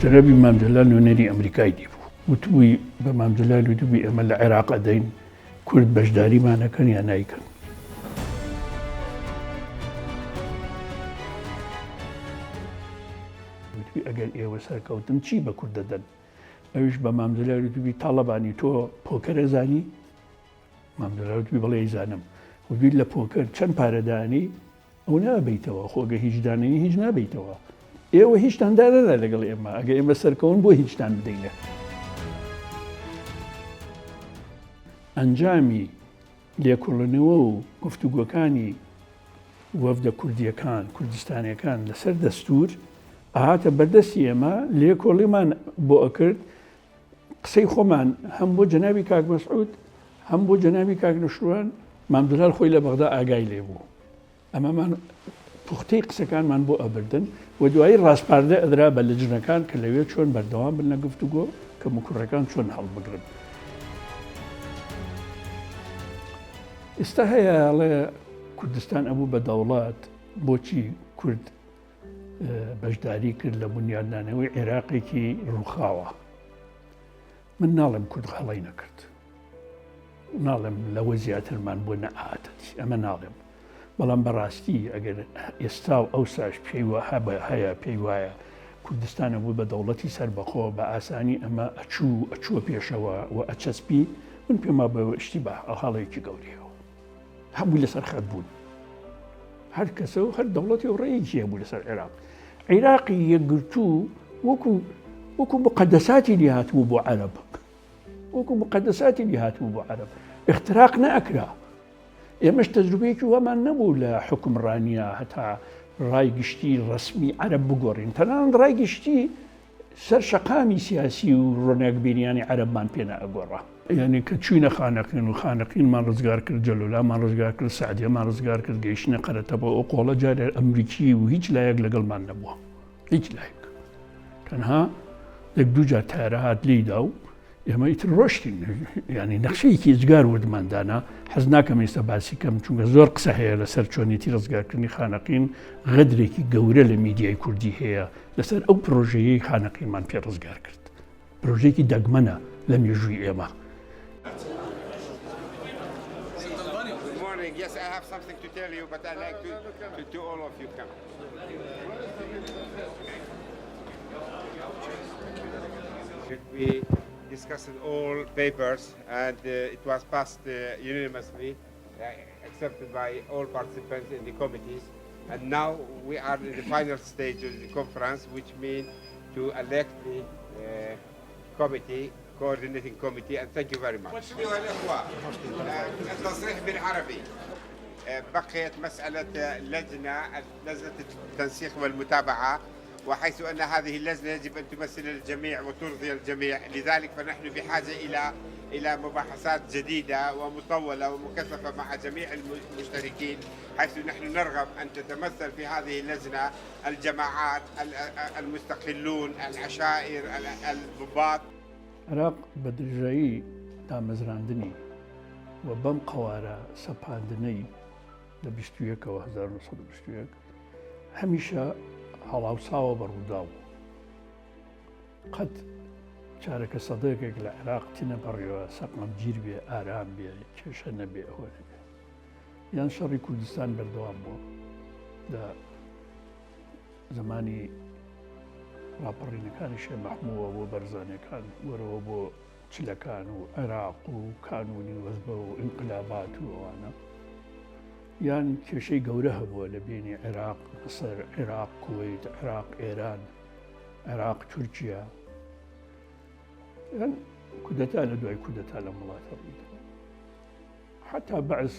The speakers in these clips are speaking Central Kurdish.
جنابی مام جەلال نوێنەری ئەمریکای دیبوو وتبووی بە مام جەلال وتبووی ئێمە لە عێراق دەین کورد بەشداریمانەکەن یا نایکەن. وتبووی ئەگەر ئێوە سەرکەوتن چی بە کورد دەدەن؟ ئەویش بە مام جەلال وتبووی تاڵەبانی تۆ پۆکەرە زانی؟ مام جەلال وتبووی بەڵێ ئەیزانم. وتبووی لە پۆکەر چەند پارەدانی؟ ئەو نابیتەوە، خۆگە هیچ دانەی هیچ نابیتەوە. ئێوە هیچتان دانەدا لەگەڵ ئێمە، ئەگەر ئێمە سەرکەون بۆ هیچتان بدەینە. ئەنجامی لێکۆڵێنەوە و گفتوگۆکانی وەفدە کوردیەکان کوردستانیەکان لەسەر دەستور ئاهاتە بەردەستی ئێمە لێکۆڵیمان بۆ ئەکرد قسەی خۆمان هەم بۆ جەنابی کاک مەسعود هەم بۆ جەنابی کاک نەشروان مام جەلال خۆی لە بەغدا ئاگای لێ بوو. ئەمەمان پوختەی قسەکانمان بۆ ئەبردن و دوایی ڕاستپاردە ئەدرا بە لەجنەکان کە لەوێ چۆن بەردەوام بن لە گفتوگۆ کە موکوڕەکان چۆن هەڵبگرن. ئێستا هەیە ئەڵێ کوردستان ئەبوو بە دەوڵات بۆچی کورد بەشداری کرد لە بنیادنانەوەی عێراقێکی ڕووخاوە. من ناڵێم کورد هەڵەی نەکرد، ناڵێم لەوە زیاترمان بۆ نەئاتەتی، ئەمە ناڵێم. بەڵام بەڕاستی ئەگەر ئێستا و ئەو ساش پێی هەیە پێی وایە کوردستانە بوو بە دەوڵەتی سەربەخۆ بە ئاسانی ئەمە ئەچووە پێشەوە و ئەچەسپی من پێما بەوە ئشتیباه هەڵەیەکی گەورەیەوە هەمووی لەسەر خەت بوون. هەر کەسە و هەر دەوڵەتی و ڕێیەکی هەبوو لەسەر عێراق. عێراقی یەکگرتوو وەکو مقەدەساتی لێ هاتبوو بۆ عەرەب، وەکو مقەدەساتی لێ هاتبوو بۆ عەرەب، اختراق نەئەکرا. ئێمەش تەجروبەیەکی وەمان نەبوو لە حکمڕانیە هەتا ڕایگشتی ڕسمی عەرەب بگۆڕین، تەنانەت ڕایگشتی سەر شەقامی سیاسی و ڕۆناکبینیانی عەرەبمان پێ نەئەگۆڕا. یعنی کە چوینە خانەقین و خانەقینمان ڕزگار کرد، جەلولامان ڕزگار کرد، سعدیەمان ڕزگار کرد، گەیشتنە قەرەتەبە ئەو قۆڵە جارێ ئەمریکی و هیچ لایەک لەگەڵمان نەبووە، هیچ لایەک. تەنها یەک دوو جار تایرە هات لێیدا و ئێمە ئیتر ڕۆشتین، ینی نەخشەیەکی ئجگار وردماندانا. حەز ناکەم ئێستا باسی کەم چونکە زۆر قسە هەیە لەسەر چۆنیەتی ڕزگارکردنی خانەقین. غەدرێکی گەورە لە میدیای کوردی هەیە لەسەر ئەو پرۆژەیەی خانەقینمان پێ ڕزگار کرد. پرۆژەیەکی دەگمەنە لە مێژووی ئێمە. Yes, I have something to tell you, but I'd like to all of you come. We discussed all papers and it was passed unanimously, accepted by all participants in the committees. And now we are in the final stage of the conference, which means to elect the committee, coordinating committee, and thank you very much. أيها الأخوة، التصريح بالعربي. بقيت مسألة لجنة التنسيق والمتابعة، وحيث أن هذه اللجنة يجب أن تمثل الجميع وترضي الجميع، لذلك فنحن بحاجة إلى مباحثات جديدة ومطولة ومكثفة مع جميع المشتركين، حيث نحن نرغب أن تتمثل في هذه اللجنة الجماعات، المستقلون، العشائر، الضباط. عێراق بە درێژایی دامەزراندنی و بەم قەوارە سەپاندنەی لە 1921 هەمیشە هەڵاوساوە بەڕوودا بوو. قەت چارەکە سەدەیەکێک لە عێراق تینە بەڕێوە سەقمەم گیر بێ، ئارام بێ، کێشە نەبێ، ئەوە نەبێ. یان شەڕی کوردستان بەردەوام بووە لە زمانی راپەڕینەکانی شێخ مەحمووە بۆ بەرزانەکان وەرەوە بۆ چلەکان و عێراق و کانونی وەزبە و ئینقلابات و ئەوانە، یان کێشەی گەورە هەبووە لە بینی عێراق مەسەر، عێراق کوێیت، عێراق ئێران، عێراق تورکیا، یان کودەتا لە دوای کودەتا لە وڵاتە ڕوویداوە. حتا بەعز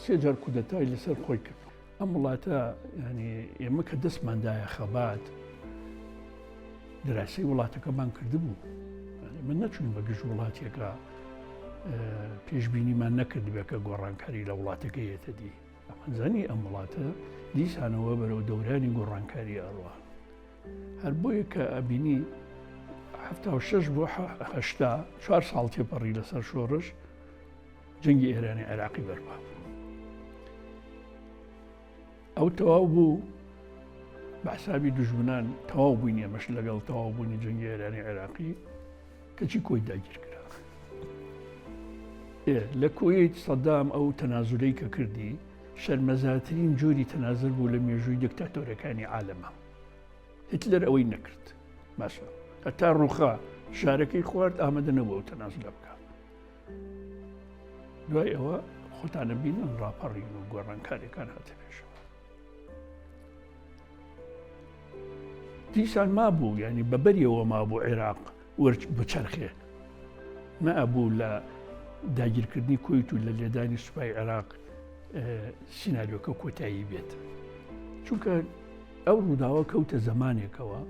سێ جار کودەتای لەسەر خۆی کرد. ئەم وڵاتە ینی ئێمە کە دەستماندایە خەبات دراسی وڵاتەکەمان کردبوو. من نەچوون بە گشت وڵاتێکە پێشبینیمان نەکرد بێکە گۆڕانکاری لە وڵاتەکەیەتە دی. ئەمەزانی ئەم وڵاتە دیسانەوە بەرەو دەورانی گۆڕانکاری ئەڕوان. هەر بۆیە کە ئەبینی 76 بۆ 80 4 ساڵ تێپەڕی لەسەر شۆڕش جەنگی ئێرانی عێراقی بەرپا بوو. ئەو تەواو بوو بەحسابی دوژمنان تەواو بووینە مەش لەگەڵ تەواو بوونی جەنگی ئێرانی عێراقی کەچی کۆی داگیر کرا. لە کوێیت سەدام ئەو تەنازولەی کە کردی شەرمەزارترین جۆری تەنازل بوو لە مێژووی دکتاتۆرەکانی عالەمە. هیتلەر ئەوەی نەکرد باشە هەتا ڕووخا شارەکەی خوارد ئامادە نەبوو ئەو تەنازولە بکە. دوای ئەوە خۆتانە بینن ڕاپەڕین و گۆڕانکاریەکان هاتە پێشەوە. دیسان مابوو ینی بەبەریەوە مابوو عێراق بچەرخێ نەبوو لە داگیرکردنی کۆیت و لە لێدانی سوپای عێراق سیناریۆکە کۆتایی بێت. چونکە ئەو ڕووداوە کەوتە زەمانێکەوە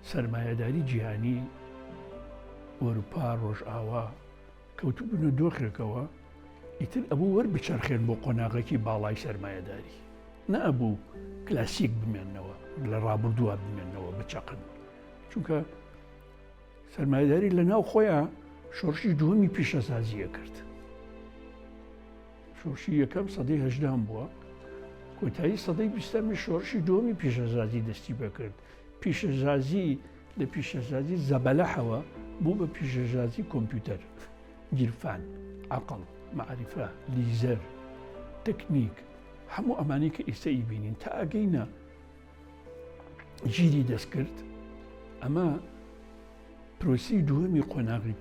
سەرمایەداری جیهانی وەروپا ڕۆژئاوا کەوتو بوونە دۆخێکەوە ئیتر ئەبوو وەربچەرخێن بۆ قۆناغێکی باڵای سەرمایەداری نەبوو کلاسیک بمێننەوە لە ڕابردووە بمێننەوە بچەقن. چونکە سەرمایەداری لە ناو خۆیان شۆڕشی دووەمی پیشەسازیە کرد. شۆڕشی یەکەم سەدەی هەژدەم بووە کۆتایی سەدەی بیستەمی شۆڕشی دووەمی پیشەسازی دەستی بەکرد. پیشەسازی لە پیشەسازی زەبەلەحەوە بوو بە پیشەسازی کۆمپیوتەر، گیرفان، عەقڵ، معریفە، لیزەر، تەکنیک هەموو ئەمانەی کە ئێستا ئیبینین تا ئەگەینە گیری دەست کرد. ئەمە پرۆسی دووەمی قۆناغی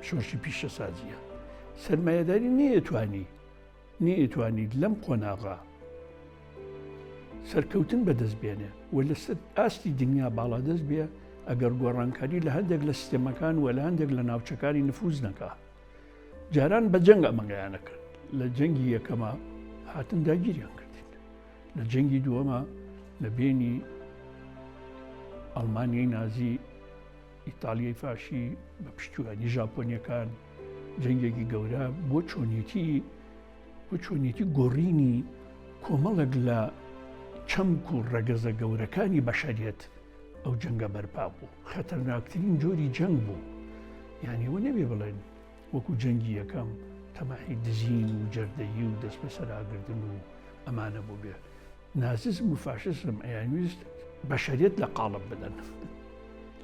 شۆڕشی پیشەسازیە. سەرمایەداری نەیەتوانی لەم قۆناغا سەرکەوتن بەدەست بێنێ و لەسەر ئاستی دنیا باڵا دەست بێ ئەگەر گۆڕانکاری لە هەندێک لە سیستەمەکان و لە هەندێک لە ناوچەکانی نفوز نەکا. جاران بە جەنگ ئەمەگەیانە کرد. لە جەنگی یەکەمە هاتن داگیریان کردین. لە جەنگی دووەمە لە بینی ئەڵمانیای نازی ئیتالیای فاشی بە پشتیوانی ژاپۆنیەکان جەنگێکی گەورە بۆ چۆنیەتی گۆڕینی کۆمەڵێک لە چەمک و ڕەگەزە گەورەکانی بەشەریەت ئەو جەنگە بەرپا بوو. خەتەرناکترین جۆری جەنگ بوو. یعنی وە نەبێ بڵێن وەکو جەنگی یەکەم تەماحی دزین و جەردەیی و دەست بە سەراگردن و ئەمانە بوو بێ. نازیزم و فاشیزم ئەیانویست بەشەریەت لە قاڵب بدەن،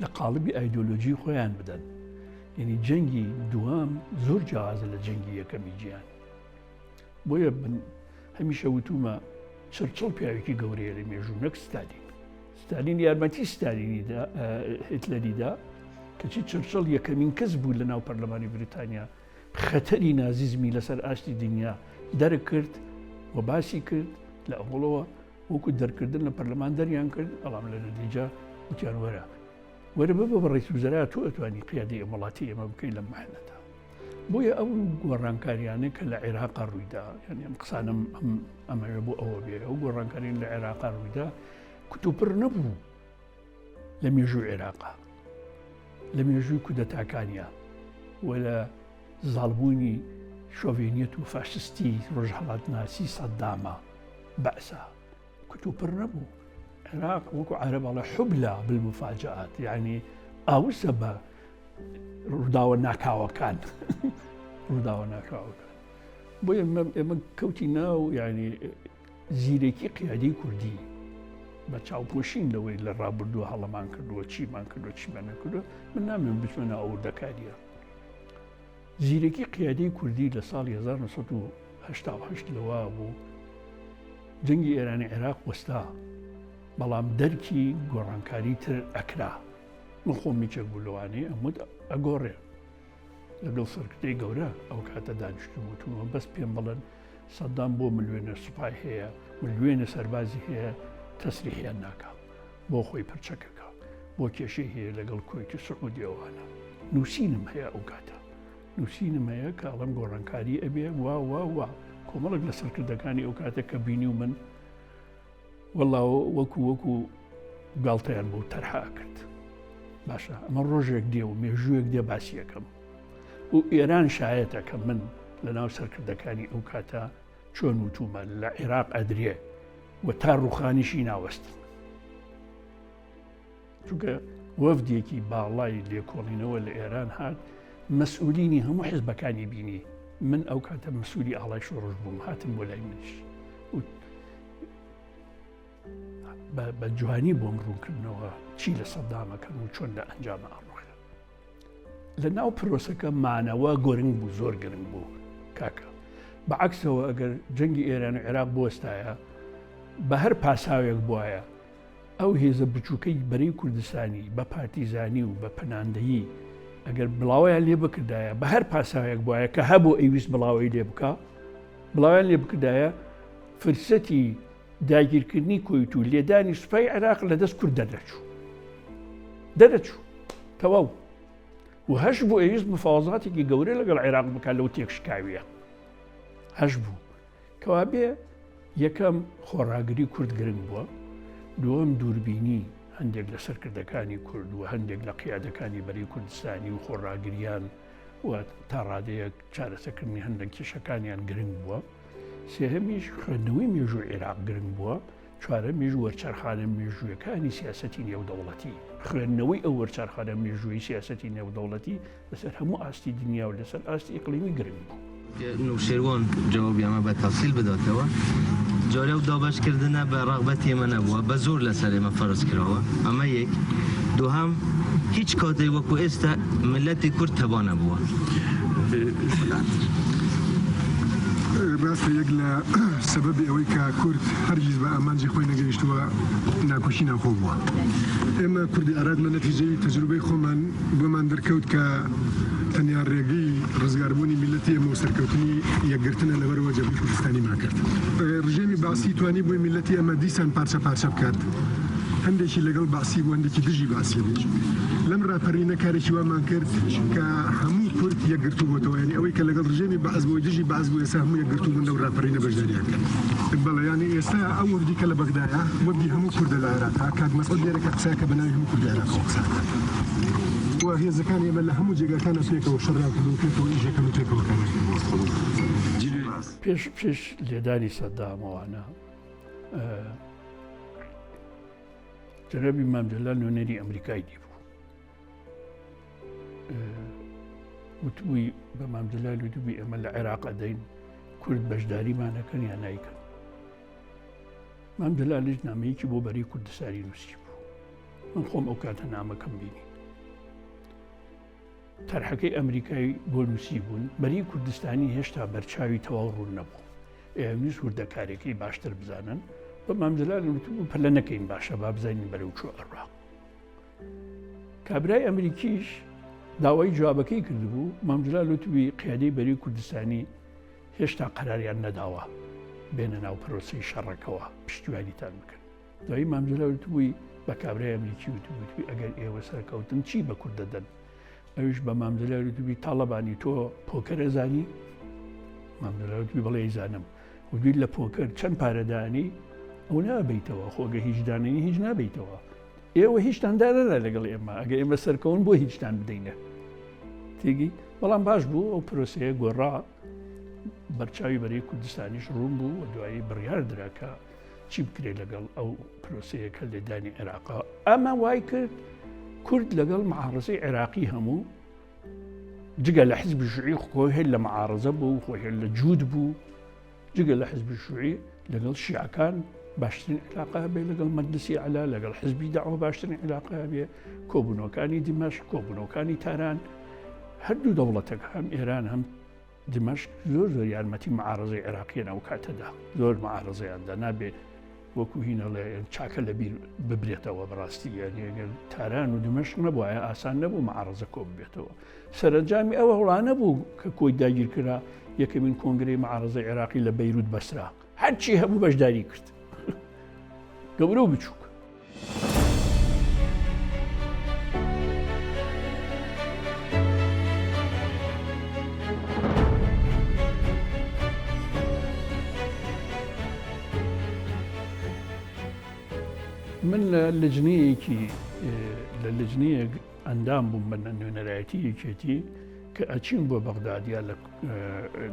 لە قاڵبی ئایدۆلۆژی خۆیان بدەن. یعنی جەنگی دووەم زۆر جیاوازە لە جەنگی یەکەمی جیهان. بۆیە هەمیشە وتومە چرچڵ پیاوێکی گەورەیە لە مێژوو نەک ستالین. ستالین یارمەتی هیتلەریدا کەچی چرچڵ یەکەمین کەس بوو لە ناو پەرلەمانی بریتانیا خەتەری نازیزمی لەسەر ئاشتی دنیا دەرک کرد و باسی کرد لە ئەوڵەوە وەکو دەرکردن لە پەرلەمان دەریان کرد. ئەڵام لە نەتیجە وتیان وەرە بە ڕئیس وزەرا تۆ ئەتوانی قیادەی وڵاتی ئێمە بکەی لەم مەحنەتە. بۆیە ئەو گۆڕانکاریانەی کە لە عێراقا ڕوویدا یعنی ئەم قسانم ئەمەوێ بۆ ئەوە بێ ئەو گۆڕانکاریان لە عێراقا ڕوویدا کتوپڕ نەبوو لە مێژووی عێراقا، لە مێژووی کودەتاکانیە و لە زاڵبوونی شۆڤێنیەت و فاشستی ڕۆژهەڵاتناسی سەدامە بەعسا کتوپڕ نەبوو. عێراق وەکو عەرەبەڵە حوبلە بالمفاجئات یعنی ئاوسە بە ڕووداوە ناکاوەکان ڕووداوە ناکاوەکان. بۆیە ئێمە کەوتی ناو یعنی زیرێکی قیادی کوردی بە چاوپۆشین لەوەی لە ڕابردووە هەڵەمان کردووە چیمان کردووە چیمان نەکردووە. من نامێن بچمەنە ئەوردەکاریە. زیرێکی قیادی کوردی لە ساڵی 1988 لەوە بوو جەنگی ئێرانی عێراق وەستا بەڵام دەرکی گۆڕانکاری تر ئەکرا. من خۆم میچێک بوو لەوانەیە ئەمود ئەگۆڕێ لەگەڵ سەرکردەی گەورە ئەو کاتە دانیشتووە بەس پێم بڵێن سەدام بۆ ملیۆنە سوپای هەیە ملیۆنە سەربازی هەیە تەسریحیان ناکا بۆ خۆی پرچەکەکە بۆ کێشەی هەیە لەگەڵ کۆیتی سعودی ئەوانە. نووسینم هەیە ئەو کاتە نووسینم هەیە کە ئەڵەم گۆڕانکاری ئەبێ وا کۆمەڵک لە سەرکردەکانی ئەو کاتە کە بینی و من وەڵاو وەکو گاڵتەیان بۆ تەرحا کرد. باشە ئەمە ڕۆژێک دێ و مێژوویەک دێ باسی یەکەم و ئێران شایەتە کە من لە ناو سەرکردەکانی ئەو کاتە چۆن وتومە لە عێراق ئەدرێ و تا ڕوخانیشی ناوەستن. چونکە وەفدێکی باڵای لێکۆڵینەوە لە ئێران هات مەسئولینی هەموو حیزبەکانی بینی. من ئەو کاتە مەسئولی ئاڵای شۆڕش بووم هاتم بۆ لای منیش بە جوانی بۆ ڕوونکردنەوە چی لە سەدامەکەن و چۆن لە ئەنجامە ئەڕۆخێن. لە ناو پرۆسەکە مانەوە گۆرنگ بوو، زۆر گرنگ بوو کاکە. بەعکسەوە ئەگەر جەنگی ئێران و عێراق بوەستایە بە هەر پاساوێک بواە ئەو هێزە بچووکەی بەرەی کوردستانی بە پارتیزانی و بە پەناندەیی ئەگەر بڵاویان لێ بکردایە بە هەر پاساوێک بواە کە هەبوو ئەویست بڵاوی لێ بکە، بڵاویان لێ بکردایە فرسەتی داگیرکردنی کۆیت و لێدانی سوپای عێراق لە دەست کورد دەرەچوو تەواو و هەش بوو ئەویست مفاوەزاتێکی گەورە لەگەڵ عێراق بکات لەو تێکشکاویە هەش بوو کەوا بێ یەکەم خۆڕاگری کورد گرنگ بووە، دووەم دووربینی هەندێک لە سەرکردەکانی کورد و هەندێک لە قیادەکانی بەرەی کوردستانی و خۆڕاگریان و تا ڕادەیەک چارەسەرکردنی هەندێک کێشەکانیان گرنگ بووە، سێهەمیش خوێندنەوەی مێژووی عێراق گرنگ بووە، چوارەمیش وەرچەرخانە مێژوویەکانی سیاسەتی نێودەوڵەتی، خوێندنەوەی ئەو وەرچەرخانە مێژووی سیاسەتی نێودەوڵەتی لەسەر هەموو ئاستی دنیا و لەسەر ئاستی ئیقلیمی گرنگ بوو. نوشیروان جوابی ئەمە بە تەفسیل بداتەوە. جارێ و دابەشکردنە بە ڕاغبەتی ئێمە نەبووە، بە زۆر لەسەر ئێمە فەرز کراوە. ئەمە یەک. دووهەم هیچ کاتێ وەکو ئێستا ملەتی کورد تەوا نەبووە. ڕاستە یەک لە سەبەبی ئەوەی کە کورد هەرگیز بە ئامانجی خۆی نەگەیشتووە ناکۆشی ناخۆ بووە. ئێمە کوردی ئاراد لە نەتیجەی تەجروبەی خۆمان بۆمان دەرکەوت کە تەنیا ڕێگەی ڕزگاربوونی میلەتی ئێمە و سەرکەوتنی یەکگرتنە لەبەرەوە جەبهەی کوردستانی ماکرد. ڕژێمی باسی توانی بۆی میلەتی ئەمە دیسان پارچە پارچە بکات. هەندێکی لەگەڵ باسی بوو، هەندێکی دژی باسی بێت. لەم ڕاپەڕینە کارێکی وامان کرد کە هەموو کورد یەکگرتوو بۆتەوە، یعنی ئەوەی کە لەگەڵ ڕژێمی بەعز بۆی دژی بەعز بوو ئێستا هەموو یەکگرتوو بوون لەو ڕاپەڕینە بەشداریان کرد. بەڵێ یعنی ئێستا ئەو وەردی کە لە بەغدایە وەردی هەموو کوردە لە عێراقا، کاک مەسعود لێرە کە قساکە بە ناوی هەموو کوردی عێراقەوە قسا دەکات. و هێزەکان ئێمە لە هەموو جێگاکانە پێکەوە شەڕیان کردو و پێکەوە ئیژێکەم و پێکەوەکانیان کردووە. پێش لێدانی سەدامەوانە جەنابی مام جەلال نوێنەری ئەمریکای دیبوو، وتبووی بە مام جەلال وتبووی ئێمە لە عێراق دەین کورد بەشداریمانەکەن یان نایکەن. مام جەلالیش نامەیەکی بۆ بەرەی کوردستانی نووسی بوو، من خۆم ئەو کاتە نامەکەم بینی. تەرحەکەی ئەمریکای بۆ نووسی بوون، بەرەی کوردستانی هێشتا بەرچاوی تەواو ڕوون نەبوو، ئێویست وردەکارێکی باشتر بزانن. بە مام جەلال وتبوو پەلە نەکەین باشە با بزانین بەرەو چۆ ئەڕا. کابرای ئەمریکیش داوای جوابەکەی کردبوو، مام جەلال وتبووی قیادەی بەرەی کوردستانی هێشتا قەراریان نەداوە بێنە ناو پرۆسەی شەڕەکەوە پشتیوانیتان بکەن. دوایی مام جەلال وتبووی بە کابرای ئەمریکی وتبووی ئەگەر ئێوە سەرکەوتن چی بە کورد دەدەن؟ ئەویش بە مام جەلال وتبووی تاڵەبانی تۆ پۆکەرە زانی؟ مام جەلال وتبووی بەڵێ زانم. وتبووی لە پۆکەر چەند پارەدانی؟ ئەو نابیتەوە، خۆگە هیچ دانەنی هیچ نابیتەوە. ئێوە هیچتان دارەرە لەگەڵ ئێمە، ئەگە ئێمە سەرکەون بۆ هیچتان بدەینە. تێگی بەڵام باش بوو ئەو پرۆسەیە گۆڕا، بەرچاوی بەرەی کوردستانیش ڕوون بوو و دوایی بڕیار دراکە چی بکرێت لەگەڵ ئەو پرۆسەیە کە لێدانی عێراقا. ئەمە وای کرد کورد لەگەڵ معارەزەی عێراقی هەموو جگە لە حیزبی شوعی خۆی هێل لە معارەزە بوو، خۆی هێل لە جوود بوو، جگە لە حیزبی شوعی لەگەڵ شیعەکان باشترین علاقە بێ، لەگەڵ مەجلیسی عەلا لەگەڵ حیزبی داعوە باشترین علاقە بێ، کۆبوونەوەکانی دیمەشق، کۆبوونەوەکانی تاران، هەردوو دەوڵەتێک هەم ئێران هەم دیمەشق زۆر یارمەتی معارەزەی عێراقیان ئەو کاتەدا، زۆر معارەزەیاندا نابێت وەکو هینەڵێ چاکە لەبیر ببرێتەوە. بەڕاستی یعنی ئەگەر تاران و دیمەشق نەبووایە ئاسان نەبوو معارەزە کۆ ببێتەوە. سەرنجامی ئەوە وڵانە بوو کە کۆی داگیرکرا یەکەمین کۆنگرەی معارەزەی عێراقی لە بەیروت بەسرا، هەرچی هەبوو بەشداری کرد گەورە و بچووک. من لە لجنەیەک ئەندام بووم بە نوێنەرایەتیەکێتی کە ئەچین بۆ بەغدادیا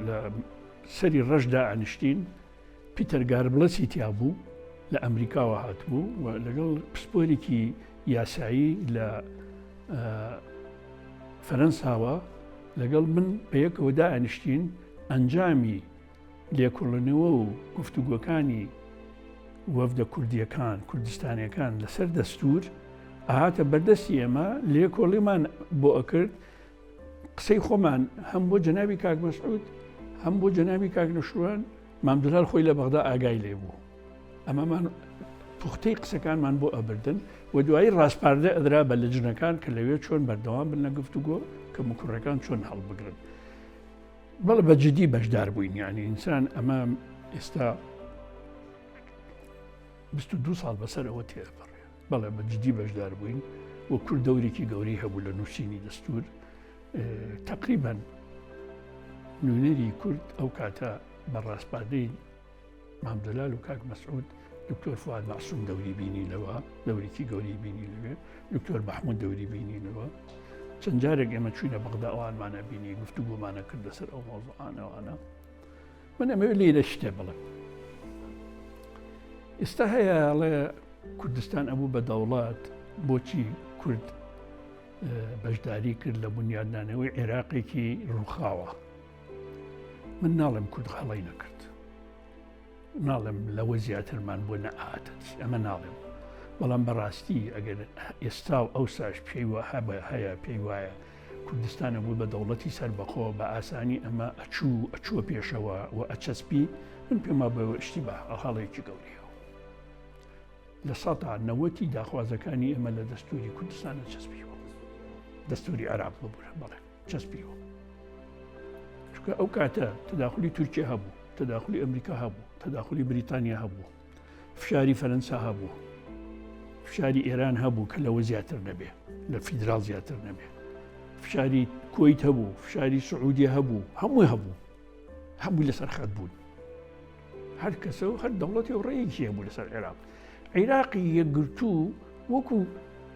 لە سەری ڕەشدا ئەنیشتین. پیتەر گاربڵەسی تیا بوو لە ئەمریکاوە هاتبوو و لەگەڵ پسپۆرێکی یاسایی لە فەرەنساوە لەگەڵ من بە یەکەوەدا ئەنیشتین ئەنجامی لێکۆڵێنەوە و گفتوگۆکانی وەفدە کوردستانیەکان لەسەر دەستور ئاهاتە بەردەستی ئێمە لێ کۆڵیمان بۆ ئەکرد قسەی خۆمان هەم بۆ جەنابی کاک مەسعود هەم بۆ جەنابی کاک نەشروان مامدلال خۆی لە بەغدا ئاگای لێ بوو ئەمەمان پوختەی قسەکانمان بۆ ئەبردن و دوایی ڕاستپاردە ئەدرا بە لەجنەکان کە لەوێ چۆن بەردەوام بن لە گفتوگۆ کە مکوڕەکان چۆن هەڵبگرن بەڵێ بە جدی بەشدار بووین یعنی ئینسان ئەمە ئێستا 22 ساڵ بەسەر ئەوە تێپەڕێ بەڵێ بە جدی بەشدار بووین و کورد دەورێکی گەورەی هەبوو لە نووسینی دەستور تقریبا نوێنەری کورد ئەو کاتە بە ڕاستپاردەی مامدلال و کاک مەسعود دکتۆر فواد معسووم دەوری بینی لەوە دەورێکی گەوری بینی لەوێ دکتۆر محمود دەوری بینی لەوە چەند جارێک ئێمە چوینە بەغدا ئەوانمانە بینی گفتوگۆمانە کرد لەسەر ئەو مۆزوعانەوانە من ئەمەوێت لێرە شتێ بڵێم ئێستا هەیە ئەڵێ کوردستان ئەبوو بە دەوڵات بۆچی کورد بەشداری کرد لە بنیادنانەوەی عێراقێکی ڕووخاوە من ناڵێم کورد هەڵی نەکرد ناڵێم لەوە زیاترمان بۆ نەئاتت ئەمە ناڵێم بەڵام بەڕاستی ئەگەر ئێستا و ئەوساش پێی هەیە پێی وایە کوردستانە بوو بە دەوڵەتی سەربەخۆ بە ئاسانی ئەمە ئەچووە پێشەوە و ئەچەسپی من پێما بەوە شتی بە هەڵەیەکی گەورەیەوە لە سەدا 90 داخوازەکانی ئەمە لە دەستوری کوردستانە چەسپیوە دەستوری عێراق ببوورە بەڵێ چەسپیوە چونکە ئەو کاتە تەداخلی تورکیا هەبوو تەداخلی ئەمریکا هەبوو تەداخلی بریتانیا هەبوو فشاری فەرەنسا هەبوو فشاری ئێران هەبوو کە لەوە زیاتر نەبێ لە فیدرال زیاتر نەبێ فشاری کۆیت هەبوو فشاری سعودی هەبوو هەمووی لەسەر خەت بوون هەر کەسە و هەر دەوڵەتی و ڕێیەکی هەبوو لەسەر عێراق عێراقی یەکگرتوو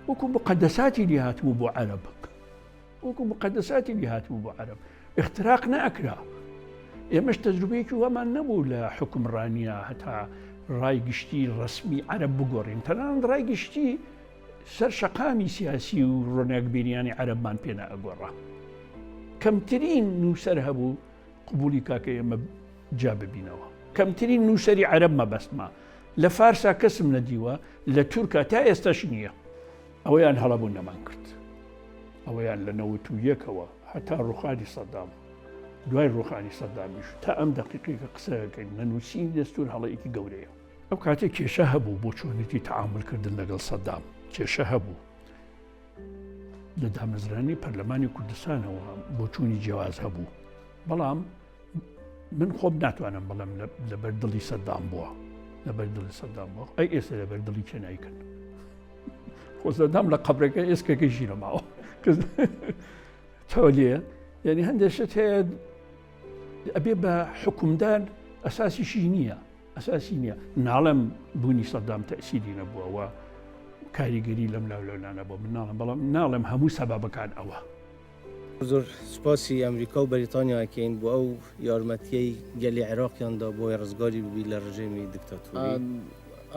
وەکو مقدساتی لێ هاتبوو بۆ عەرەب وەکو مقدساتی لێ هاتبوو بۆ عەرەب اختراق نەئەکرا ئێمەش تەجروبەیەکی وەمان نەبوو لە حکمڕانیە هەتا ڕای گشتی ڕسمی عەرەب بگۆڕین تەنانەت ڕای گشتی سەر شەقامی سیاسی و ڕۆناکبینیانی عەرەبمان پێ نائەگۆڕا کەمترین نووسەر هەبوو قبولی کاکە ئێمە جا ببینەوە کەمترین نووسەری عەرەب مەبەستمە لە فارسا کەسم نەدیوە لە تورکا تا ئێستاش نییە ئەوەیان هەڵەبوون نەمان کرد ئەوەیان لە 91ەوە هەتا ڕوخانی سەدام دوای ڕوخانی سەدامیش تا ئەم دەقیقەیە قسەکەین نەنووسین دەستور هەڵەیەکی گەورەیە ئەو کاتێک کێشە هەبوو بۆ چۆنێتی تەعاملکردن لەگەڵ سەدام کێشە هەبوو لە دامەزرانی پەرلەمانی کوردستانەوە بۆ چوونی جیاواز هەبوو بەڵام من خۆم ناتوانم بەڵام لەبەر دڵی سەدام بووە لەبەر دڵی سەدام بووە ئەی ئێستا لەبەر دڵی کێ نایکەن خۆ سەدام لە قەبرەکە ئێسکەکەی ژیرەماوە تەوەلیە یعنی هەندێشت هەیە ئەبێ بە حکومدان ئەساسیشی نییە ئەساسی نییە ناڵم بوونی سەدام تەئسیری نەبووەوە کاریگەری لەم لاولەنانە بۆ من ناڵم بەڵام ناڵم هەموو سەبابەکان ئەوە زۆر سوپاسی ئەمریکا و بەریتانیاکەین بۆ ئەو یارمەتیەی گەلی عێراقیاندا بۆی ڕزگاری ببی لە ڕژێمی دیکتاتوری.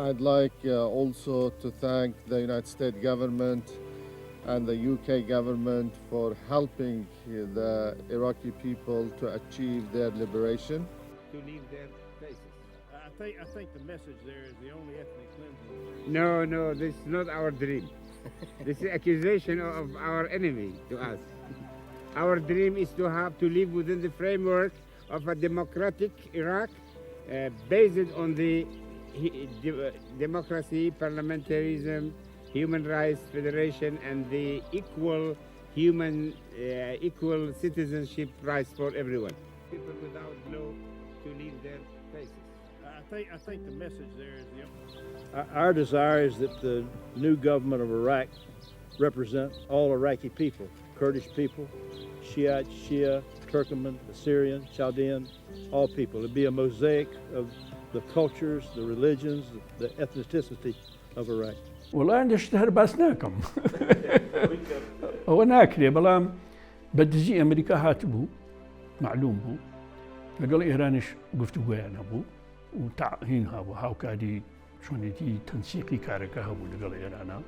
I'd like also to thank the United States government and the UK government for helping the Iraqi people to achieve their liberation. To leave their places. I think the message there is the only ethnic cleansing. No, this is not our dream. This is accusation of our enemy to us. Our dream is to have to live within the framework of a democratic Iraq based on the democracy, parliamentarism, human rights federation, and the equal citizenship rights for everyone. People without law to leave their places. I think the message there is the Our desire is that the new government of Iraq represent all Iraqi people, Kurdish people, Shiite, Shia, Turkoman, Assyrian, Chaldean, all people. It'd be a mosaic of the cultures, the religions, the ethnicity of Iraq. والله عندي اشتهر باس ناكم هو ناكري بلام بدزي أمريكا هاتبو معلوم بو لقال إيرانش قفتو قويان هبو وتعهين هبو هاو كادي شونيتي تنسيقي كاركا هبو لقال إيرانا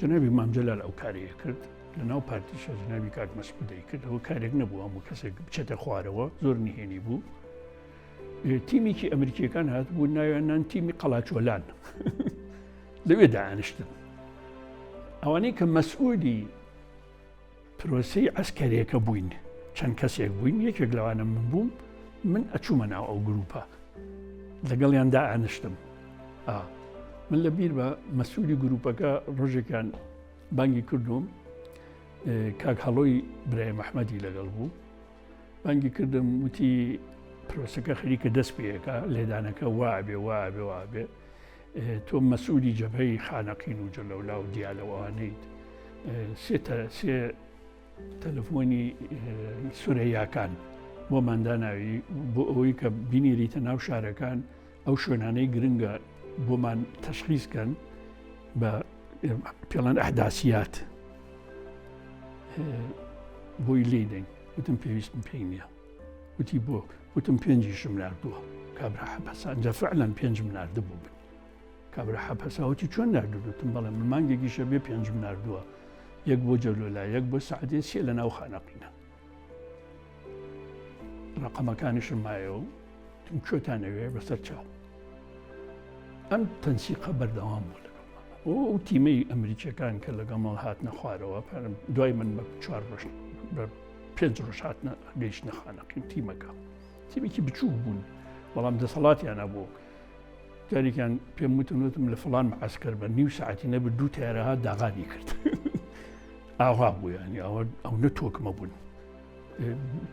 جنابي مام جلال أو كاري كرد لناو بارتيشا جنابي كاك مسعودي كرد هو كاريك نبو همو كسك بشتا خواروا زور نهيني بو تیمێکی ئەمریکیەکان هاتبوو ناوێنان تیمی قەڵاچۆلان لەوێدا ئانیشتن ئەوانەی کە مەسئولی پرۆسەی عەسکەرێکە بووین چەند کەسێک بووین یەکێک لەوانە من بووم من ئەچوومە ناو ئەو گروپە لەگەڵیاندا ئانیشتم من لە بیر بە مەسئولی گروپەکە ڕۆژێکان بانگی کردوم کاک هەڵۆی برای مەحمەدی لەگەڵ بوو بانگی کردم وتی پرۆسەکە خەریکە دەست پێەکە لێدانەکە وابێ تۆ مەسئولی جەبهەی خانەقین و جەلەولا و دیالەوانیت سێ تەلەفۆنی سورەیاکان بۆمان داناوی بۆ ئەوەی کە بینیریتە ناو شارەکان ئەو شوێنانەی گرنگە بۆمان تەشخیصکەن بە پێڵەن ئەحداسیات بۆی لێدەین وتم پێویستم پێی نییە وتی بۆ وتم پێنجیشم ناردووە کابرا حەبەسا ئەنجا فعلەن پێنجم ناردبوو بن کابرا حەبەسا وتی چۆن ناردووتم بەڵێ من مانگێکیشە بێ پێنجم ناردووە یەک بۆ جەلۆلا یەک بۆ سعدێ سێ لە ناو خانەقینە ڕقەمەکانیشم مایەوە تم کوێتانەوێ بەسەر چاو ئەم تەنسیقە بەردەوام بوو لەگەڵ ئەو تیمەی ئەمریکیەکان کە لەگەڵ هاتنە خوارەوە دوای من بە 4 ڕۆژ بە 5 ڕۆژ هاتنە گەیشتنە خانەقین تیمەکە تیمێکی بچوو بوون بەڵام دەسەڵاتیان هەبوو جارێکیان پێم وتم لە فڵان معسکەر بە نیو ساعتی نەبێت 2 تیارەها داغانی کرد ئاوا بوو ینی ئەو نەتۆکمە بوون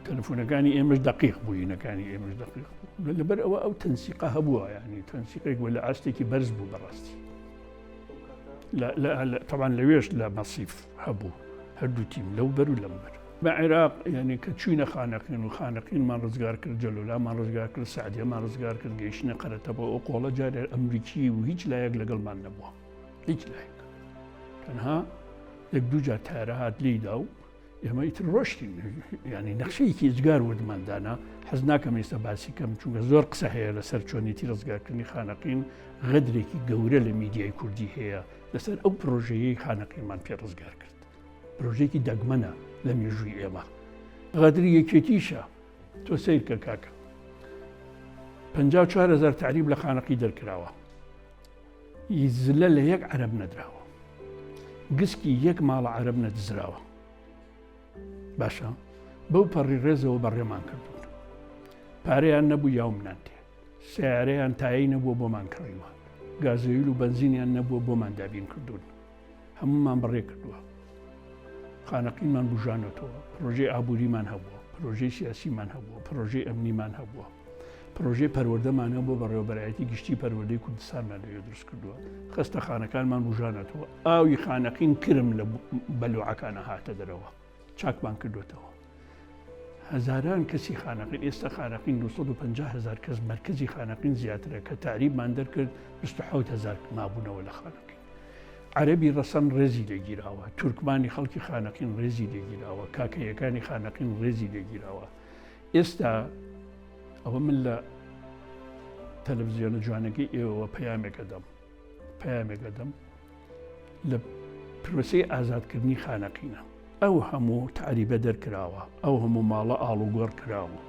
تەلەفۆنەکانی ئێمەش دقیق بووینەکانی ئێمەش دقیق بوو لەبەر ئەوە ئەو تەنسیقە هەبووە ینی تەنسیقێک بوو لە ئاستێکی بەرز بوو بەڕاستی طبعا لەوێش لە مەسیف هەبوو هەردوو تیم لەو بەر و لەم بەر بە عێراق ینی کە چوینە خانەقین و خانەقینمان ڕزگار کرد جەلۆلامان ڕزگار کرد سعدیەمان ڕزگار کرد گەیشتنە قەرەتەبەوە ئەو قۆڵە جارێ ئەمریکی و هیچ لایەک لەگەڵمان نەبووە هیچ لایەک تەنها یەک دوو جار تارە هات لێیدا و ئێمە ئیتر ڕۆشتین ینی نەخشەیەکی ئجگار وردماندانا حەز ناکەم ئێستا باسی کەم چونکە زۆر قسە هەیە لەسەر چۆنیەتی ڕزگارکردنی خانەقین غەدرێکی گەورە لە میدیای کوردی هەیە لەسەر ئەو پرۆژەیەی خانەقینمان پێ ڕزگار کرد پرۆژێکی دەگمەنە لە مێژووی ئێمە غەدری یەکێتیشە تۆ سیر کە کاکە 54,000 تعریب لە خانەقی دەرکراوە زلە لە یەک عەرەب نەدراوە گسکی یەک ماڵە عەرەب نەدزراوە باشە بەو پەڕی ڕێزەوە بەڕێمان کردوون پارەیان نەبوو یا منان تێ سیارەیان تایی نەبووە بۆمان کڕیوە گازۆیل و بەنزینیان نەبووە بۆمان دابین کردوون هەمومان بەڕێ کردووە خانەقینمان بژانەتەوە پرۆژەی ئابووریمان هەبووە پرۆژەی سیاسیمان هەبووە پرۆژەی ئەمنیمان هەبووە پرۆژەی پەروەردەمان هەبووە بەڕێوەبەرایەتی گشتی پەروەردەی کوردستانمان لەوێ دروست کردووە خستەخانەکانمان بژانەتەوە ئاوی خانەقین کرم لە بەلوعەکانە هاتە دەرەوە چاکمان کردوێتەوە هەزاران کەسی خانەقین ئێستا خانەقین 250,000 کەس مرکزی خانەقین زیاترە کە تعریبمان دەرکرد 27,000 مابوونەوە لە خانەقین عەرەبی ڕەسەن ڕێزی لێگیراوە تورکمانی خەڵکی خانەقین ڕێزی لێگیراوە کاکەیەکانی خانەقین ڕێزی لێگیراوە ئێستا ئەوە من لە تەلەڤیزیۆنە جوانەکەی ئێوە پەیامێکە دەم لە پرۆسەی ئازادکردنی خانەقینە ئەو هەموو تعریبە دەرکراوە ئەو هەموو ماڵە ئاڵوگۆڕ کراوە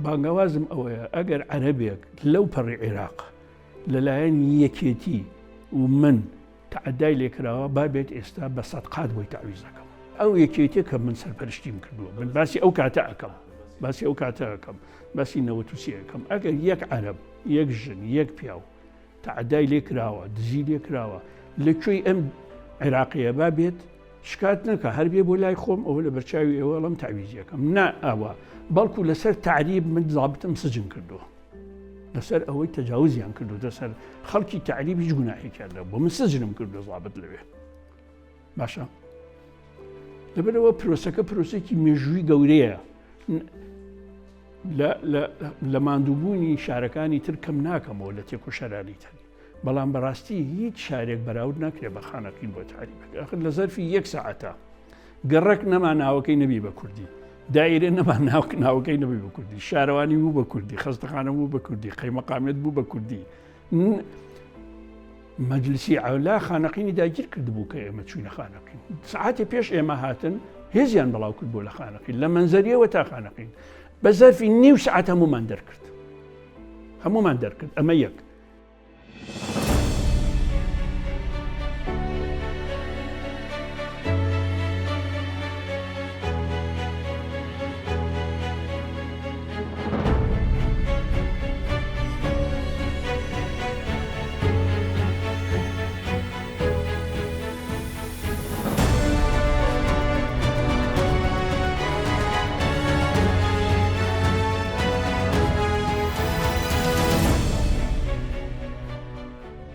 بانگەوازم ئەوەیە ئەگەر عەرەبێک لەو پەڕی عێراق لەلایەن یەکێتی و من تعدای لێکراوە بابێت ئێستا بە سەدقات بۆی تعویزەکەم ئەو یەکێتیە کە من سەرپەرشتیم کردووە من باسی ئەو کاتە ئەەکەم باسی 93 ئەگەر یەک عەرەب یەک ژن یەک پیاو تعدای لێکراوە دزی لێکراوە لەکوێی ئەم عێراقیە بابێت شکات نەکە هەر بێ بۆ لای خۆم ئەوە لە بەرچاوی ئێوە لەم تعویزیەکەم نا ئەوە بەڵکو لەسەر تعریب من زابتم سجن کردووە لەسەر ئەوەی تەجاوزیان کردو لەسەر خەڵکی تعریب هیچ گوناحێکیان لە بۆ من سجنم کردو زابت لەوێ باشە لەبەرەوە پرۆسەکە پرۆسێکی مێژووی گەورەیە لە ماندووبوونی شارەکانی تر کەم ناکەمەوە لە تێک و شەرانی تەنی بەڵام بەڕاستی هیچ شارێک بەراورد ناکرێت بە خانەقین بۆ تعریبەکە ئەخر لە زەرفی 1 ساعەتە گەڕەک نەما ناوەکەی نەبی بە کوردی دایرە نەما ناوەکەی نەبی بە کوردی شارەوانی بوو بە کوردی خەستەخانە بوو بە کوردی قەیمەقامێت بوو بە کوردی مەجلیسی عەولا خانەقینی داگیر کردبوو کە ئێمە چوینە خانەقین سعاتی پێش ئێمە هاتن هێزیان بەڵاو کرد بۆ لە خانەقین لە مەنزەریەوە تا خانەقین بە زەرفی نیو سعات هەمومان دەرکرد هەمومان دەرکرد ئەمە یەک.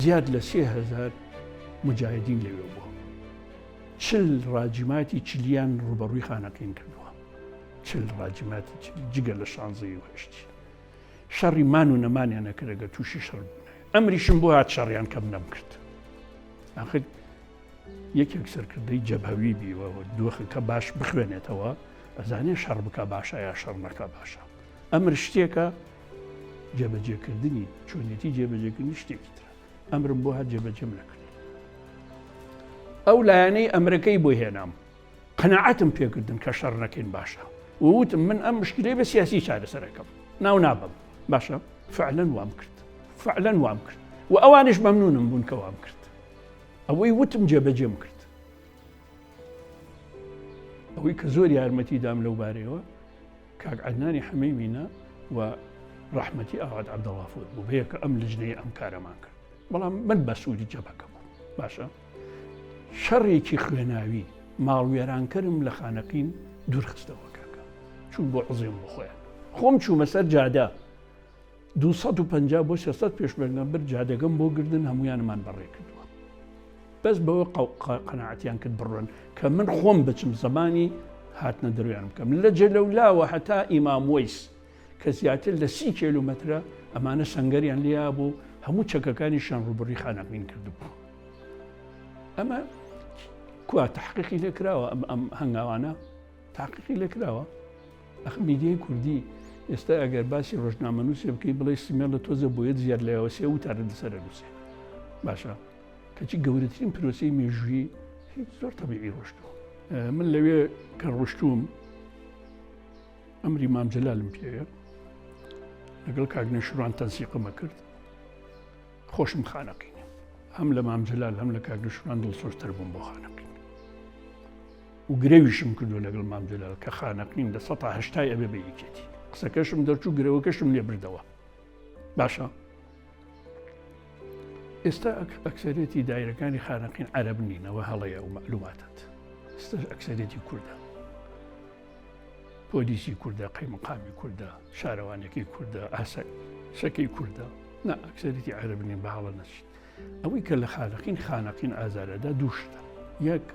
زیاد لە 30,000 مجاهدین لەوێ بووە. 40 ڕاجیماتی چلیان ڕوبەڕووی خانەقین کردووە. 40 ڕاجیماتی جگە لە 16 و 8. شەڕی مان و نەمانیان نەکرد ئەگەر تووشی شەڕ بوونایە. ئەمریشم بۆ هات شەڕیان کەم نەمکرد. ئاخر یەکێک سەرکردەی جەبهەوی بیوەوە دۆخە کە باش بخوێنێتەوە ئەزانێ شەڕ بکە باشە یا شەڕ نەکە باشە. ئەمر شتێکە جێبەجێکردنی چۆنیەتی جێبەجێکردنی شتێکی ترە. ئەمرم بۆ هات جێبەجێم نەکرد. ئەو لایەنەی ئەمریکای بۆ هێنام قەناعەتم پێکردن کە شەڕ نەکەین باشە. ووتم من ئەم مشکلەی بە سیاسی چارەسەرەکەم ناو نابم باشە فعلەن وام کرد فعلەن وام کرد و ئەوانش مەمنونم بوون کە وام کرد. ئەوەی وتم جێبەجێم کرد. ئەوەی کە زۆر یارمەتی دام لەو بارەیەوە کاک عەدنانی حەمەیمینە و ڕەحمەتی ئاغاد عەبدەڵڵا فۆت بوو بەیە کە ئەم لجنەی ئەم کارەمان کرد. بەڵام من بە سوودی جەبهەکە بووم باشە. شەڕێکی خوێناوی ماڵوێرانکەرم لە خانەقین دوورخستەوە کاکە چوون بۆ عزێم بۆ خۆیان. خۆم چوومە سەر جادە 250 بۆ 300 پێشمەرگەمبەر جادەگەم بۆ گردن هەمویانمان بەڕێ کردووە. بەس بەوە قەناعەتیان کرد بڕۆن کە من خۆم بچم زەمانی هاتنە دەرویان بکەم. لە جەلەولاوە هەتا ئیمام وەیس کە زیاتر لە 30 کیلومەترە ئەمانە سەنگەریان لێیا بوو هەموو چەکەکانیشان ڕوبڕی خانەقین کردبوو. ئەمە کوا تحقیقی لێکراوە ئەم هەنگاوانە تحقیقی لێکراوە. ئەخ میدیای کوردی ئێستا ئەگەر باسی ڕۆژنامەنووسێ بکەی بڵێ سیمێڵ لە تۆزە بۆیەت زیاد لەیەوە سێ وتارە لەسەر نووسێ باشە کەچی گەورەترین پرۆسەی مێژووی زۆر تەبیعی ڕۆشتووە. من لەوێ کە ڕۆشتوم ئەمری مام جەلالم پێیە لەگەڵ کاک نەشروان تەنسیقمە کرد خۆشم خانەقینە. هەم لە مام جەلال هەم لە کاک نەشروان دڵسۆزتر بووم بۆ خانەقین و گرێویشم کردو لەگەڵ مام جەلال کە خانەقین لە 180 ئەبێ بە یەکێتی. قسەکەشم دەرچوو گرەوەکەشم لێ بردەوە باشە. ئێستا ئەکسەرێتی دایرەکانی خانەقین عەرەب نینەوە هەڵەیە و مەعلوماتت. ئێستا ئەکسەرێتی کووردە، پۆلیسی کووردە، قەیمەقامی کووردە، شارەوانێکی کووردە، ئاسەکەی کووردە. نا ئەکسەرێتی عەرەب نین بە هەڵە نەچین. ئەوەی کە لە خانەقین ئازارەدا دوو شتە. یەک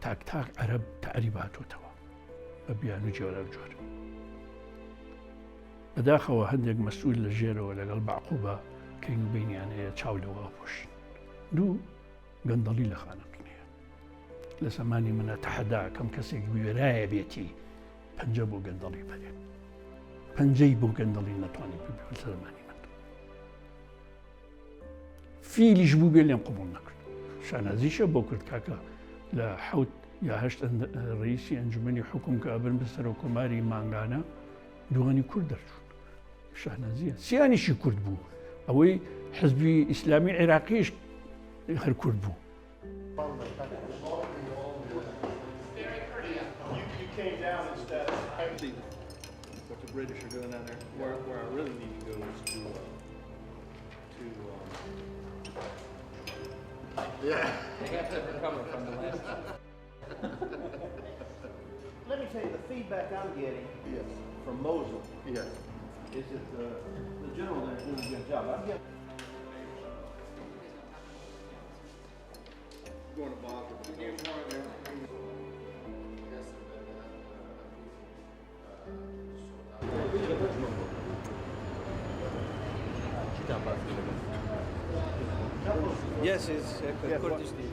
تاک عەرەب تەعریباتۆتەوە بە بیان و جۆرە و جۆرە. بەداخەوە هەندێک مەسئول لە ژێرەوە لەگەڵ باعقوبە کەین بینیان هەیە چاو لەوە پۆشین. دوو گەندەڵی لە خانەقینەیە. لە زەمانی منە تەحەدا کەم کەسێک وێرایە بێتی پەنجە بۆ گەندەڵی بەرێ. پەنجەی بۆ گەندەڵی نەتوانی ببێ لە زەمانی من. فیلیش بوو بێ لێم قبوڵ نەکرد. شانازیشە بۆ کرد کاکە لە 7 یا 8 ڕئیسی ئەنجومەنی حکوم کە ئەبن بەسەر و کۆماری مانگانە دووانی کورد دەرچوون. شانازیە سیانیشی کورد بوو. ئەوەی حزبی ئیسلامی عێراقیش هەر کورد بوو. British are doing down there. Where I really need to go is to yeah. They got that coming from the last time. Let me tell you, the feedback I'm getting from Mosul is that the general there is doing a good job. I'm getting going to Basra. Yes, it's Kurdish TV.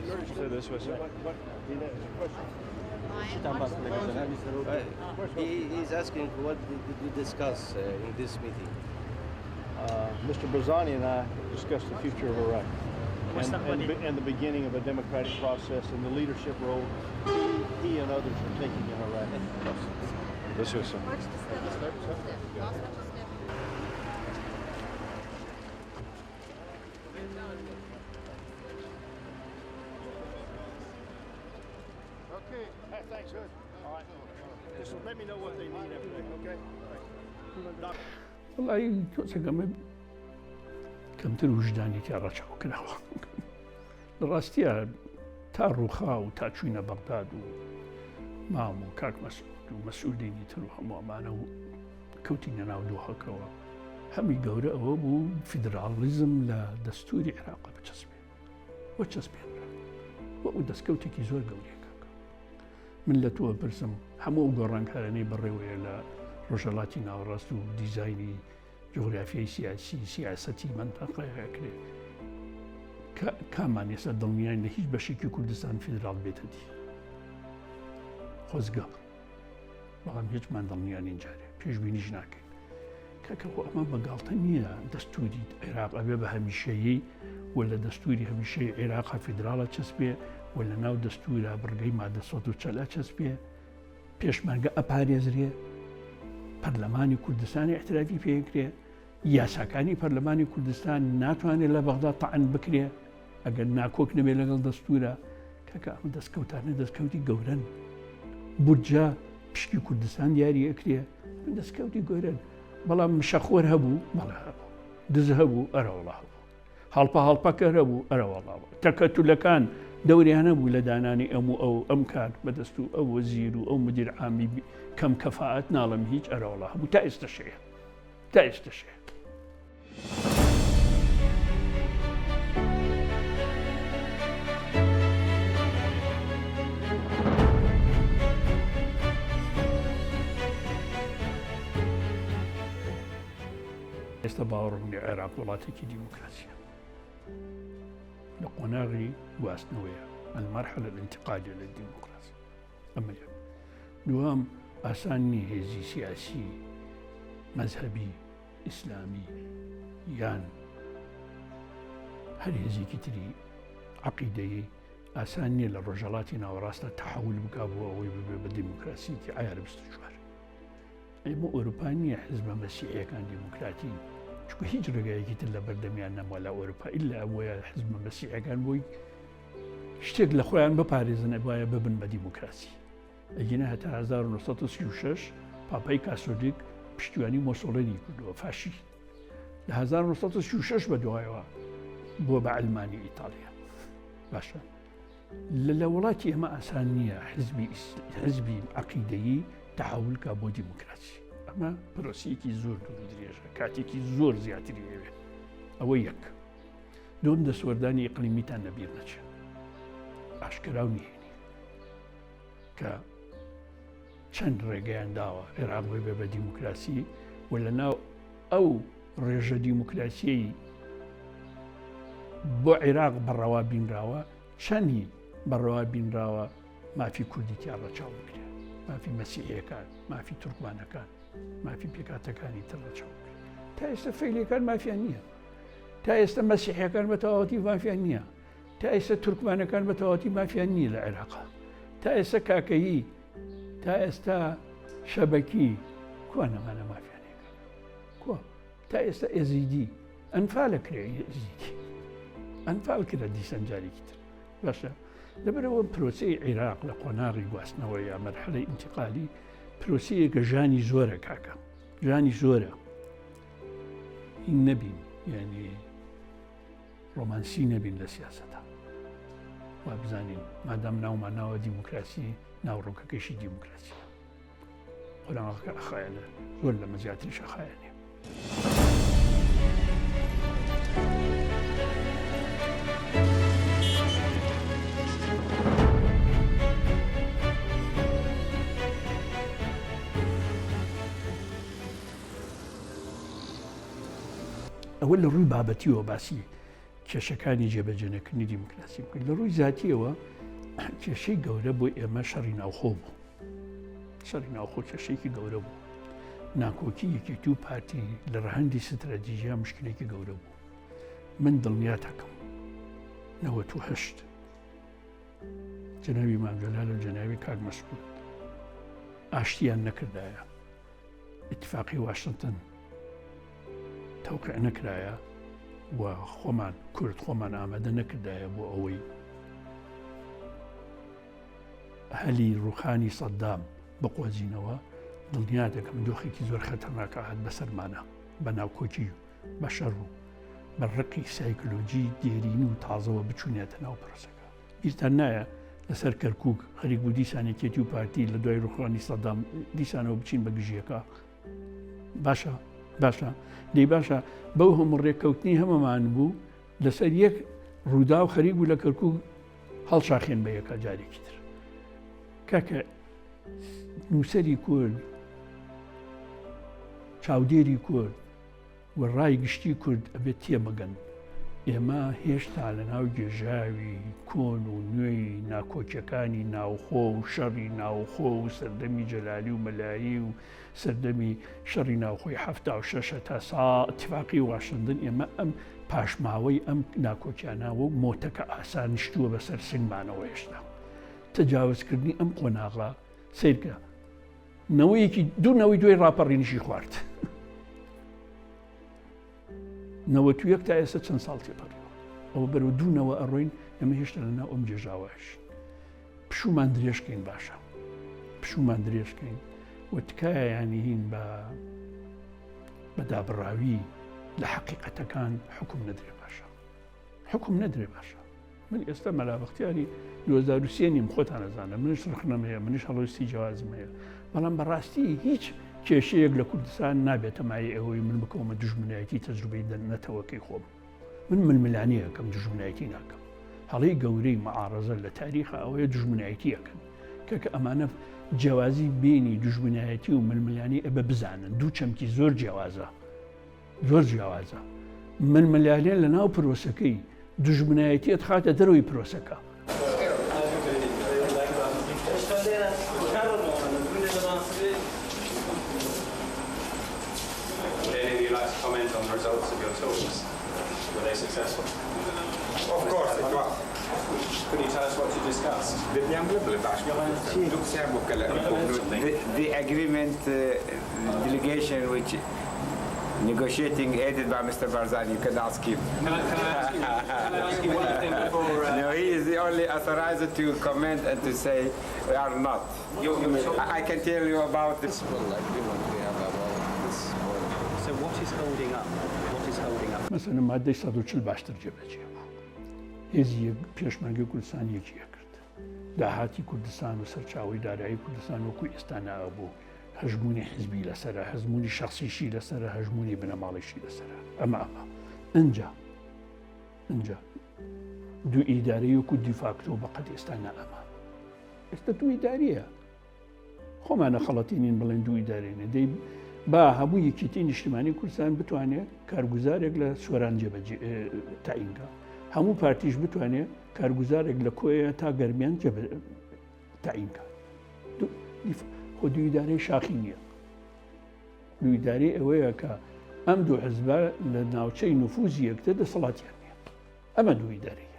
He's asking what did you discuss in this meeting? Mr. Barzani and I discussed the future of Iraq and the beginning of a democratic process and the leadership role he and others are taking in Iraq. Watch the step. Last step. Okay. Thanks, good. All right. Just let me know what they need every day, okay? والله كم کەمتر وجدانی تیا ڕەچاو کراوە لە ڕاستیە تا ڕووخا و تا چوینە بەغداد و مام و کاک مەسعود و مەسعودینی تر و هەموو ئەمانە و کەوتینە ناو دۆخەکەوە هەمی گەورە ئەوە بوو فیدرالیزم لە دەستوری عێراقە بچەسبێ وە چەسبێنرا وە ئەو دەستکەوتێکی زۆر گەورەیە کاکە من لە تۆ پرسم هەموو گۆڕانکارانەی بەڕێوەیە لە ڕۆژهەڵاتی ناوەڕاست و دیزایانی جغرافیای سیاسی سیاسەتی منتەقەیەکرێ کامان ێستا دڵنیان لە هیچ بەشێکی کوردستان فیدرال بێتە دی خۆزگە بەڵام هیچمان دڵنیانی جارێ پێشبینیش ناکەین کاکە ئەمە بەگاڵتە نییە دەستوری عێراق ئەبێ بە هەمیشەیی و لە دەستوری هەمیشەی عێراقا فیدراڵە چەسبێ و لە ناو دەستورە بڕگەی مادە 140 چەسبێ پێشمەرگە ئەپارێزرێ پەرلەمانی کوردستانی احترافی پێکرێ یاساکانی پەرلەمانی کوردستان ناتوانێت لە بەغدا تەعەن بکرێ ئەگەر ناکۆک نەبێ لەگەڵ دەستورە کاکە ئەمە دەستکەوتانە دەستکەوتی گەورەن بودجە پشکی کوردستان دیاری ئەکرێ دەستکەوتی گەورەن بەڵام شەخۆر هەبوو بەڵێ هەبوو دز هەبوو ئەرەوەڵا هەبوو هەڵپەکە هەبوو ئەرەوەڵا تەکەتولەکان دەوریانە بوو لە دانانی ئەم کار بەدەست و ئەو وەزیر و ئەو مدیر عامی کەم کەفاعەت ناڵم هیچ ئەرەوەڵا هەبوو تا ئێستا شەیە تا ئێستا شەیە ئێستا باوەڕم لە عێراق وڵاتێکی دیموکراسیە لە قۆناغی گواستنەوەیە المەرحلە الانتقالية للديمقراطية ئەمە یەک دووەم ئاسان نییە هێزی سیاسی مەذهبی ئیسلامی یان هەر هێزێکی تری عەقیدەیی ئاسان نییە لە ڕۆژهەڵاتی ناوەڕاستە تەحول بکا بۆ ئەوەی ببێ بە دیموکراسیەکی عیار 24 ئێمە ئەوروپا نییە حزبە مەسیحیەکان دیموکراتین چونکە هیچ ڕێگایەکی تر لە بەردەمیان نەموە لە ئەوروپا ئیلا ئەوەیە حزبە مەسیحیەکان بۆی شتێک لە خۆیان بپارێزن وایە ببن بە دیموکراسی ئەگەنە هەتا 1936 پاپای کاسۆلیک پشتیوانی مۆسۆڵینی کردووە فاشی لە 1936 بەدوایەوە بۆ بە ئەلمانی ئیتالیا باشە لە وڵاتی ئێمە ئاسان نییە حزبی عەقیدەیی تەحول کا بۆ دیموکراسی ئەمە پرۆسیەکی زۆر دوور و درێژە کاتێکی زۆر زیاتری ئەوێ ئەوە یەک دوم دەسوەردانی ئیقلیمیتان لەبیر نەچێت ئاشکراو نهێنی کە چەند ڕێگەیان داوە عێراق بێ بە دیموکراسی و لە ناو ئەو ڕێژە دیموکراسیەی بۆ عێراق بەڕەوا بینراوە چەندی بەڕەوا بینراوە مافی کوردیتیان ڕەچاو بکرێ مافی مەسیحیەکان مافی تورکمانەکان مافی پێکاتەکانی تر ڕەچاو بکرێ تا ئێستا فەیلەکان مافیان نییە تا ئێستا مەسیحیەکان بە تەواوەتی مافیان نییە تا ئێستا تورکمانەکان بە تەواوەتی مافیان نییە لە عێراقا تا ئێستا کاکەیی تا ئێستا شەبەکی کوا نەمانە مافیانەکە کوا تا ئێستا ئێزیدی ئەنفالە کرێ ئێزیدی ئەنفال کرە دیسەنجارێکی تر باشە لەبەرەوە پرۆسەی عێراق لە قۆناغی گواستنەوە یا مەرحلەی ئینتیقالی پرۆسەیەکە ژانی زۆرە کاکە ژانی زۆرە هین نەبین یعنی ڕۆمانسی نەبین لە سیاسەتە وا بزانین مادام ناومان ناوە دیموکراسی ناوڕۆکەکەشی دیموکراسیە قۆناغەکە ئەخایەنە زۆر لەمە زیاتریش ئەخایەنێ ئەوە لە ڕووی بابەتیەوە باسی کێشەکانی جێبەجێنەکردنی دیموکراسی بکەین لە ڕووی زیاتیەوە کێشەی گەورە بۆ ئێمە شەڕی ناوخۆ بوو شەڕی ناوخۆ کێشەیەکی گەورە بوو ناکۆکی یەکێتی و پارتی لە ڕەهەندی ستراتیژیا مشکلێکی گەورە بوو من دڵنیا دەکەم 98 جەنابی مامجەلال و جەنابی کاک مەسعود ئاشتیان نەکردایە، ئیتفاقی واشنگتن تەوقیع نەکرایە و خۆمان کورد خۆمان ئامادە نەکردایە بۆ ئەوەی هەلی ڕوخانی سەدام بقۆزینەوە. دڵنیا دەکەم دۆخێکی زۆر خەتەرناکە هات بەسەرمانە بە ناوکۆکی و بە شەڕ و بە ڕقی سایکلۆجی دێرین و تازەوە بچوونێتە ناو پرۆسەکە. بیرتان نایە لەسەر کەرکووک خەریک بوو دیسانێکێتی و پارتی لە دوای ڕوخانی سەدام دیسانەوە بچین بە گژیەکە. باشە دەی باشە بەو هەموو ڕێککەوتنی هەمەمان بوو لەسەر یەک ڕوودا و خەریک بوو لە کەرکووک هەڵشاخێن بە یەکە جارێکی تر. کاکە نووسەری کورد، چاودێری کورد و ڕای گشتی کورد ئەبێت تێمەگەن. ئێمە هێشتا لە ناو گێژاوی کۆن و نوێی ناکۆکیەکانی ناوخۆ و شەڕی ناوخۆ و سەردەمی جەلالی و مەلایی و سەردەمی شەڕی ناوخۆی 76 تا سا ئیتفاقی واشنگتن ئێمە ئەم پاشماوەی ئەم ناکۆکیانەوە و مۆتەکە ئاسانیشتووە بەسەر سنگمانەوە هێشتا. تەجاوزکردنی ئەم قۆناغا سیرکە نەوەیەکی دوونەوەی دوێی ڕاپەڕینیشی خوارد. 91 تا ئێستا چەند ساڵ تێپەڕیەوە ئەوە بەرەو دوونەوە ئەڕۆین. ئەمە هێشتا لە ناو ئەم جێژاوەش پشومان درێژکەین. باشە پشومان درێژکەین و تکایە یانی هین بە دابڕاوی لە حەقیقەتەکان حکوم نەدرێ باشە، حکوم نەدرێ باشە. من ئێستا مەلابەختیاری 2023 نیم خۆتان نەزانە، منش ڕخنەم هەیە، منش هەڵۆستی جیازم هەیە، بەڵام بەڕاستی هیچ کێشەیەک لە کوردستان نابێتە مای ئەوەی من بکەومە دژمنایەتی تەجروبەی دەرنەتەوەکەی خۆم. من ململانی ئەەکەم، دژمنایەتی ناکەم. هەڵەی گەورەی مەعارەزە لە تاریخە ئەوەیە دژمنایەتی ئەەکەن کەکە ئەمانە جیاوازی بینی دژمنایەتی و ململانی ئەبە بزانن. دوو چەمکی زۆر جیاوازە، زۆر جیاوازە. ململانیان لە ناو پرۆسەکەی دژمنایەتیت خاتە دەرەوەی پرۆسەکە. Comment on the results of your talks. Were they successful? Of course it was. Could you tell us what you discussed? The agreement delegation which negotiating aided by Mr. Barzani, you can ask him. Can I ask you one thing before... No, he is the only authorized to comment and to say we are not. I can tell you about this. So what is holding up? What is holding up? مثلا مادەی 140 باشتر جێبەجێ بوو. هێزی پێشمەرگەی کوردستان یەکیە کرد. داهاتی کوردستان و سەرچاوی دارایی کوردستان وەکو ئێستا ناوە بوو. هەژمونی حزبی لەسەرە، هەژمونی شخصیشی لەسەرە، هەژمونی بنەماڵیشی لەسەرە. ئەمە ئەنجا دوو ئیدارەی وەکو دیفاکتۆ بەقەد ئێستا نائەمە. ئێستا دوو ئیداریە. خۆمانە خەڵەتینین بڵێن دوو ئیدارێنێ. دەی با هەموو یەکێتی نیشتیمانی کوردستان بتوانێت کارگوزارێک لە سۆران جێبەجێ تاینگا. هەموو پارتیش بتوانێت کارگوزارێک لە کۆیە تا گەرمیان تاینکە. خۆ دوو ئیدارەی شاخی نییە. دوو ئیدارەی ئەوەیە کە ئەم دوو حزبە لە ناوچەی نفوزی یەکتر دەسەڵاتیان نییە. ئەمە دوو ئیدارەیە.